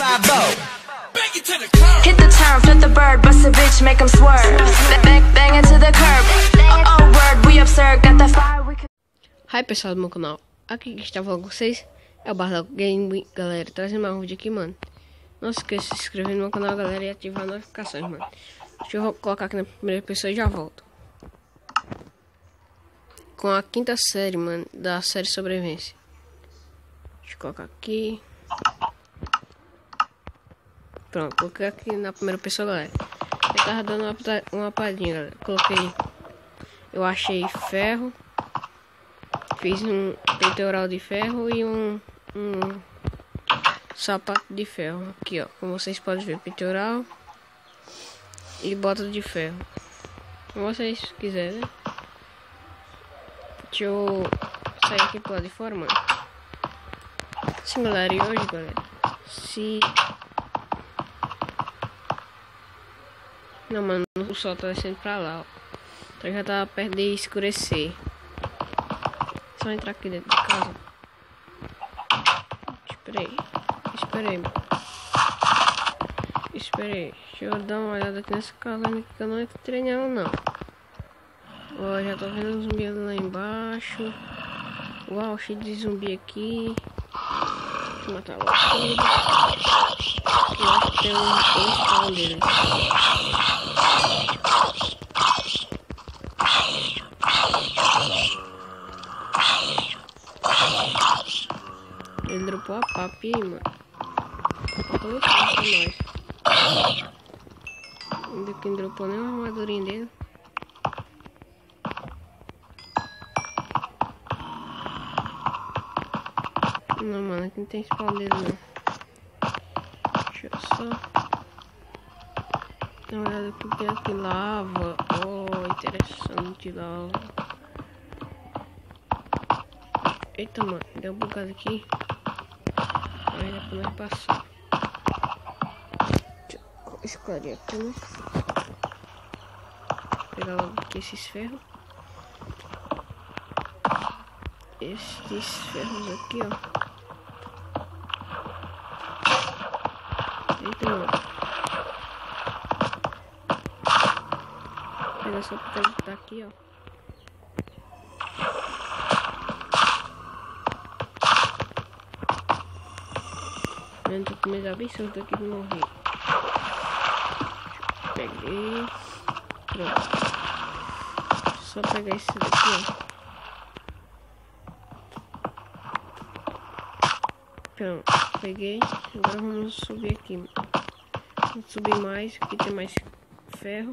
Hit the turn, flip the bird, bust a bitch, make him swerve. Bang into the curb. Oh, word, we absurd, got the fire, we can... Hi pessoal do meu canal, aqui que está falando com vocês é o Bardock Game, galera, trazendo mais um vídeo aqui, mano. Não se esqueça de se inscrever no meu canal, galera, e ativar as notificações, mano. Deixa eu colocar aqui na primeira pessoa e já volto. Com a quinta série, mano, da série Sobrevivência. Deixa eu colocar aqui. Pronto, coloquei aqui na primeira pessoa, galera. Eu tava dando uma palhinha, galera. Coloquei. Eu achei ferro. Fiz um peitoral de ferro e um sapato de ferro. Aqui, ó. Como vocês podem ver, peitoral e bota de ferro. Como vocês quiserem, né? Deixa eu sair aqui pro lado de fora, mano. Sim, galera, e hoje, galera, não, mano, o sol tá descendo pra lá, ó. Então já tá perto de escurecer. Só entrar aqui dentro de casa. Esperei. Deixa eu dar uma olhada aqui nessa casa que eu não entrei nela, não. Ó, já tô vendo um zumbi lá embaixo. Uau, cheio de zumbi aqui. Deixa eu matar logo tudo. Eu acho que tem um spawn dele. Ele dropou a papi aí, mano. Faltou pra nós. Ainda que não dropou nem uma armadurinha dele. Não, mano, aqui não tem spawn dele, não. Deixa eu só dar uma olhada aqui dentro de lava. Oh, interessante, lava. Eita, mano, deu um bugado aqui. Aí dá pra nós passar. Deixa eu esclarecer aqui, né? Vou pegar logo aqui esses ferros. Esses ferros aqui, ó. Eita, mano. Vou pegar só pra tá aqui, ó. Eu tô com medo absurdo aqui de morrer. Peguei. Pronto. Só pegar esse daqui, ó. Pronto, peguei. Agora vamos subir aqui. Vamos subir mais. Aqui tem mais ferro.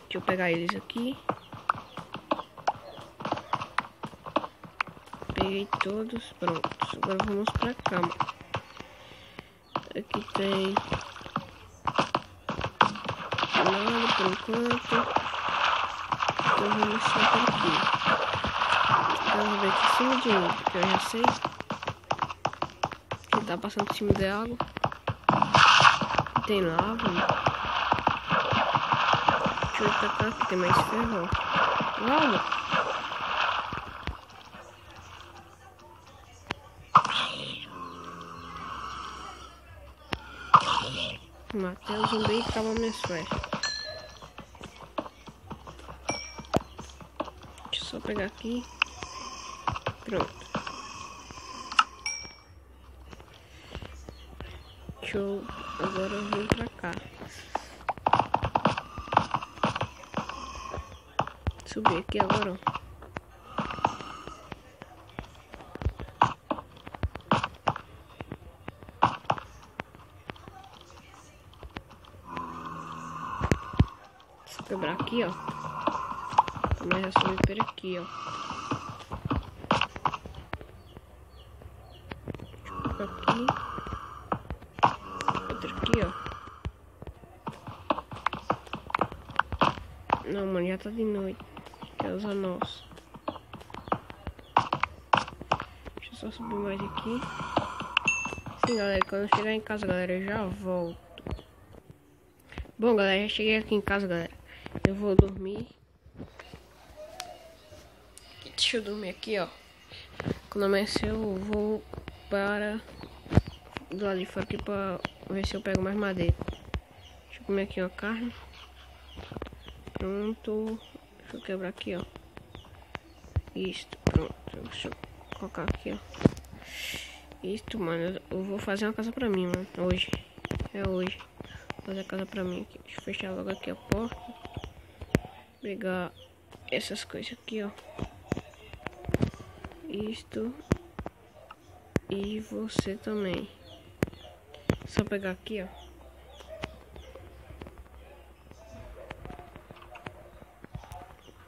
Deixa eu pegar eles aqui. Peguei todos. Pronto. Agora vamos pra cá, mano. Aqui tem nada por enquanto. Então vamos só por aqui. Vamos ver aqui em cima de mim, porque eu já sei que tá passando por cima de água. Tem lava, mano. Deixa eu atacar aqui, tem mais ferro, ó. Uau, mano. Matei o zumbi e acabou minhas flechas. Deixa eu só pegar aqui. Pronto. Deixa eu agora vir pra cá. Subir aqui agora, ó. Quebrar aqui, ó. Também já subi por aqui, ó. Aqui. Outro aqui, ó. Não, mano, já tá de noite. Quer usar nosso. Deixa eu só subir mais aqui. Sim, galera, quando eu chegar em casa, galera, eu já volto. Bom, galera, já cheguei aqui em casa, galera. Eu vou dormir. Deixa eu dormir aqui, ó. Quando amanhecer eu vou para do lado de fora aqui pra ver se eu pego mais madeira. Deixa eu comer aqui uma carne. Pronto. Deixa eu quebrar aqui, ó. Isto, pronto. Deixa eu colocar aqui, ó. Isto, mano, eu vou fazer uma casa pra mim, mano. Hoje. É hoje. Vou fazer a casa pra mim aqui. Deixa eu fechar logo aqui a porta. Pegar essas coisas aqui, ó. Isto. E você também. Só pegar aqui, ó.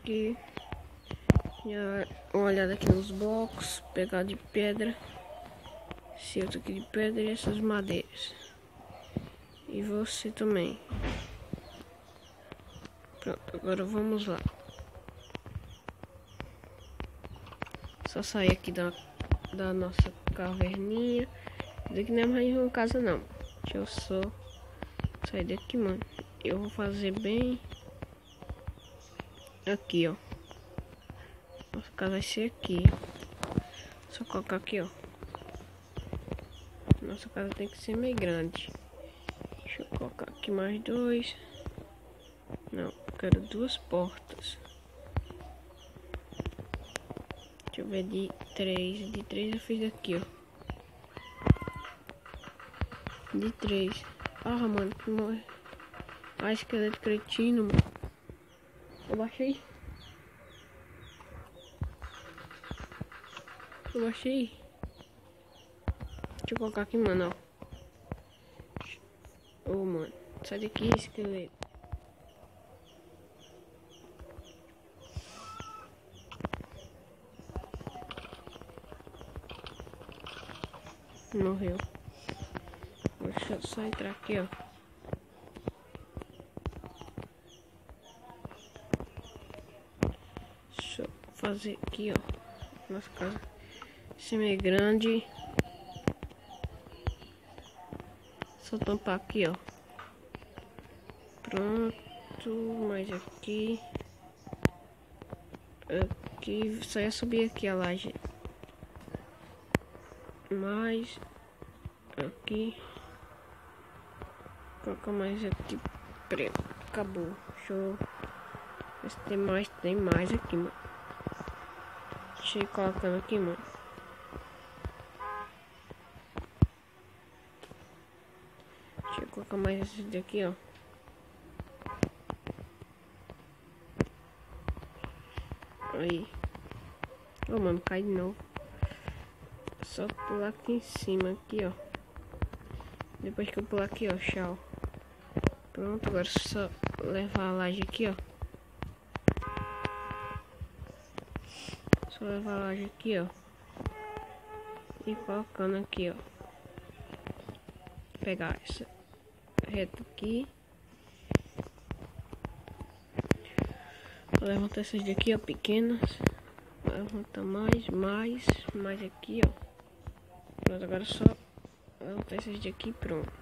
Aqui. Uma olhada aqui nos blocos. Pegar de pedra. Esse outro aqui de pedra e essas madeiras. E você também. Pronto, agora vamos lá. Só sair aqui da nossa caverninha. Isso aqui não é mais uma casa não. Deixa eu só sair daqui, mano. Eu vou fazer bem aqui, ó. Nossa casa vai ser aqui. Só colocar aqui, ó. Nossa casa tem que ser meio grande. Deixa eu colocar aqui mais dois. Não, eu quero duas portas. Deixa eu ver de três. De três eu fiz aqui, ó. De três. Ah, mano, que morre. Ah, esqueleto cretino, mano. Eu baixei. Deixa eu colocar aqui, mano, ó. Ô, mano. Sai daqui, esqueleto. Morreu. Deixa eu só entrar aqui, ó. Deixa eu fazer aqui, ó. Nossa casa. Esse meio grande. Só tampar aqui, ó. Pronto. Mais aqui. Aqui. Só ia subir aqui a laje. Mais. Aqui. Colocar mais aqui. Pronto. Acabou. Show. Ver se tem mais. Tem mais aqui, mano. Deixa eu ir colocando aqui, mano. Deixa eu colocar mais esse daqui, ó. Aí. Ô, mano, cai de novo. Só pular aqui em cima, aqui, ó. Depois que eu pular aqui, ó, tchau. Pronto, agora é só levar a laje aqui, ó. Só levar a laje aqui, ó. E colocando aqui, ó. Pegar essa reta aqui. Vou levantar essas daqui, ó, pequenas. Levanta mais aqui, ó. Pronto, agora só levantar essas daqui, pronto.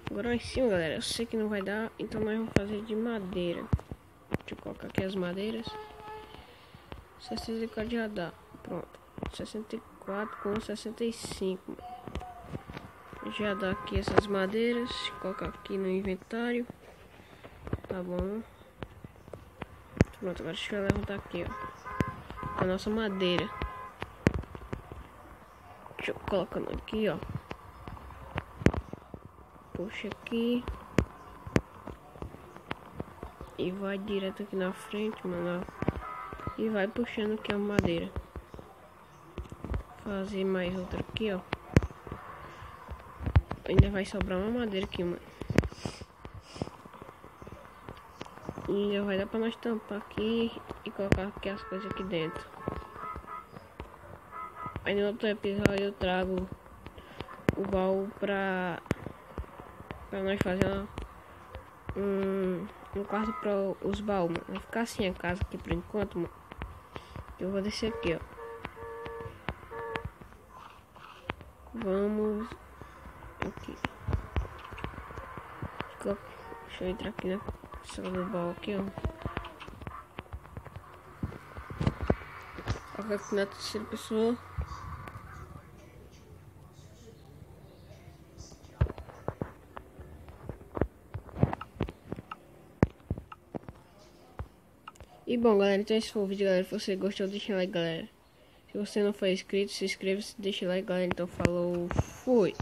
Agora lá em cima, galera, eu sei que não vai dar, então nós vamos fazer de madeira. Deixa eu colocar aqui as madeiras. 64 já dá, pronto. 64 com 65. Já dá aqui essas madeiras. Colocar aqui no inventário. Tá bom. Pronto, agora deixa eu levantar aqui, ó. A nossa madeira. Deixa eu colocando aqui, ó. Puxa aqui. E vai direto aqui na frente, mano. E vai puxando aqui a madeira. Fazer mais outra aqui, ó. Ainda vai sobrar uma madeira aqui, mano. E ainda vai dar pra nós tampar aqui e colocar aqui as coisas aqui dentro. Aí no outro episódio eu trago o baú pra nós fazer um quarto para os baús, mano. Vai ficar assim a casa aqui por enquanto, mano. Eu vou descer aqui, ó. Vamos aqui. Deixa eu entrar aqui na sala do baú aqui, ó. Aqui na terceira pessoa. E bom, galera, então esse foi o vídeo, galera. Se você gostou, deixa like, galera. Se você não for inscrito, se inscreva, deixa like, galera. Então falou, fui!